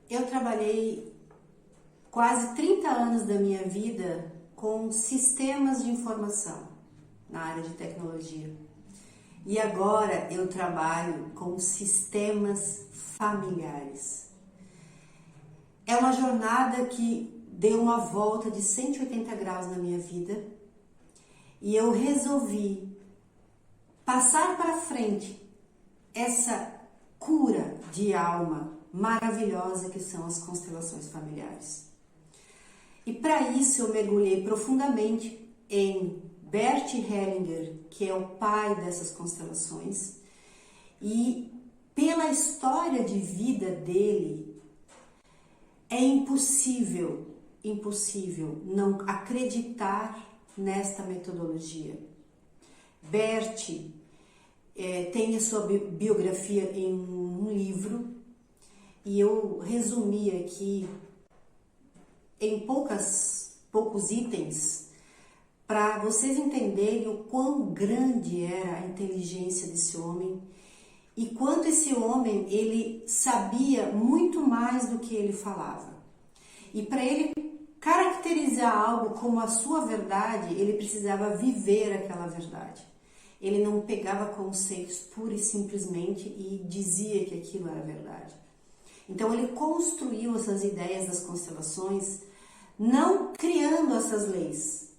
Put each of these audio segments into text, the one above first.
Eu trabalhei quase 30 anos da minha vida com sistemas de informação na área de tecnologia. E agora eu trabalho com sistemas familiares. É uma jornada que deu uma volta de 180 graus na minha vida e eu resolvi passar para frente essa cura de alma maravilhosa que são as constelações familiares. E para isso eu mergulhei profundamente em Bert Hellinger, que é o pai dessas constelações, e pela história de vida dele, é impossível não acreditar nesta metodologia. Bert tem a sua biografia em um livro e eu resumi aqui em poucos itens para vocês entenderem o quão grande era a inteligência desse homem e quanto esse homem ele sabia muito mais do que ele falava. E para ele caracterizar algo como a sua verdade, ele precisava viver aquela verdade. Ele não pegava conceitos pura e simplesmente e dizia que aquilo era verdade. Então ele construiu essas ideias das constelações, não criando essas leis,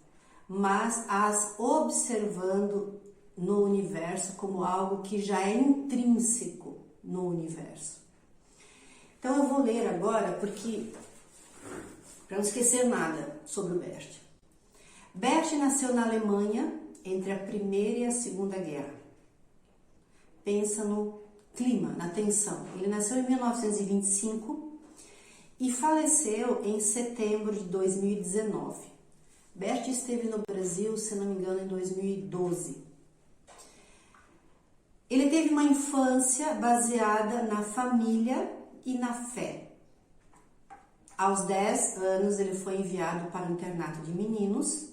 mas as observando no universo como algo que já é intrínseco no universo. Então eu vou ler agora, porque para não esquecer nada sobre o Bert. Bert nasceu na Alemanha entre a Primeira e a Segunda Guerra. Pensa no clima, na tensão. Ele nasceu em 1925 e faleceu em setembro de 2019. Bert esteve no Brasil, se não me engano, em 2012. Ele teve uma infância baseada na família e na fé. Aos 10 anos ele foi enviado para o internato de meninos,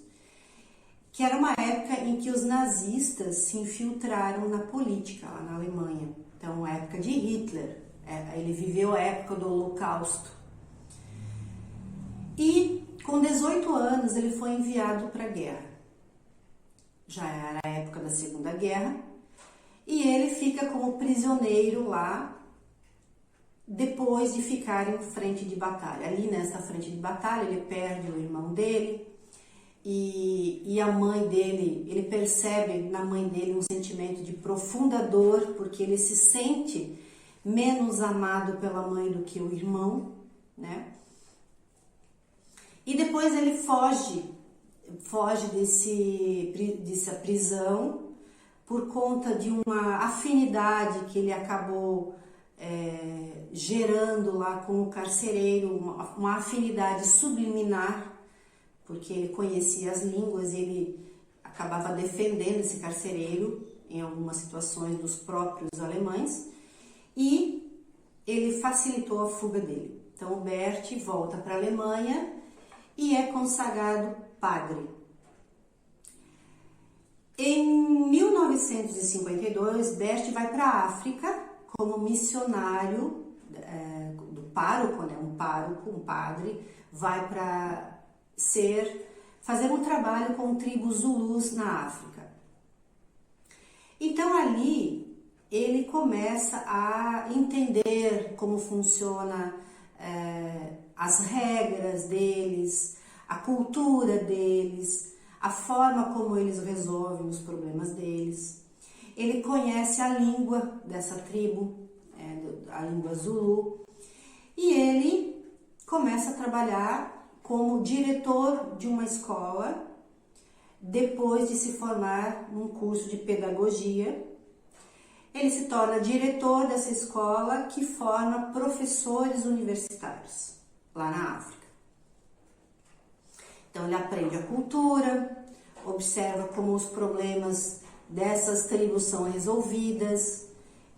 que era uma época em que os nazistas se infiltraram na política lá na Alemanha. Então, a época de Hitler, ele viveu a época do Holocausto. E com 18 anos ele foi enviado para a guerra. Já era a época da Segunda Guerra e ele fica como prisioneiro lá depois de ficar em frente de batalha. Ali nessa frente de batalha ele perde o irmão dele e a mãe dele, ele percebe na mãe dele um sentimento de profunda dor porque ele se sente menos amado pela mãe do que o irmão, né? E depois ele foge dessa prisão por conta de uma afinidade que ele acabou gerando lá com o carcereiro, uma afinidade subliminar, porque ele conhecia as línguas e ele acabava defendendo esse carcereiro em algumas situações dos próprios alemães e ele facilitou a fuga dele. Então o Bert volta para a Alemanha e é consagrado padre. Em 1952, Bert vai para a África como missionário do pároco, né? Um padre, vai para fazer um trabalho com tribos Zulus na África. Então ali ele começa a entender como funciona as regras deles, a cultura deles, a forma como eles resolvem os problemas deles. Ele conhece a língua dessa tribo, a língua Zulu, e ele começa a trabalhar como diretor de uma escola, depois de se formar num curso de pedagogia. Ele se torna diretor dessa escola que forma professores universitários lá na África. Então ele aprende a cultura, observa como os problemas dessas tribos são resolvidas.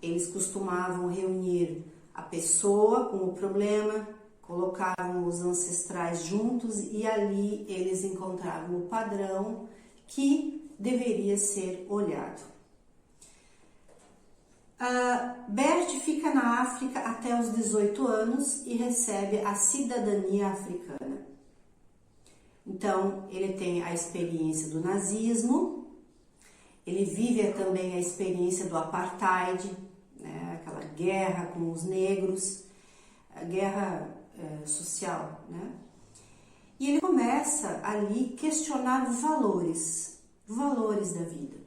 Eles costumavam reunir a pessoa com o problema, colocavam os ancestrais juntos e ali eles encontravam o padrão que deveria ser olhado. Bert fica na África até os 18 anos e recebe a cidadania africana. Então, ele tem a experiência do nazismo, ele vive também a experiência do apartheid, né, aquela guerra com os negros, a guerra social, né? E ele começa ali questionar valores da vida.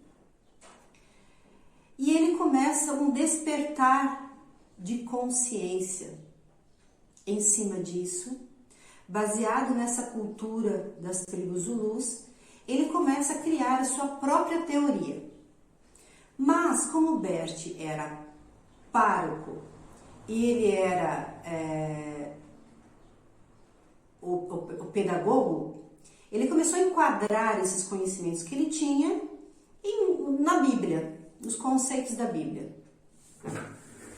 E ele começa um despertar de consciência em cima disso, baseado nessa cultura das tribos Zulus, ele começa a criar a sua própria teoria. Mas, como Bert era pároco e ele era o pedagogo, ele começou a enquadrar esses conhecimentos que ele tinha na Bíblia, nos conceitos da Bíblia.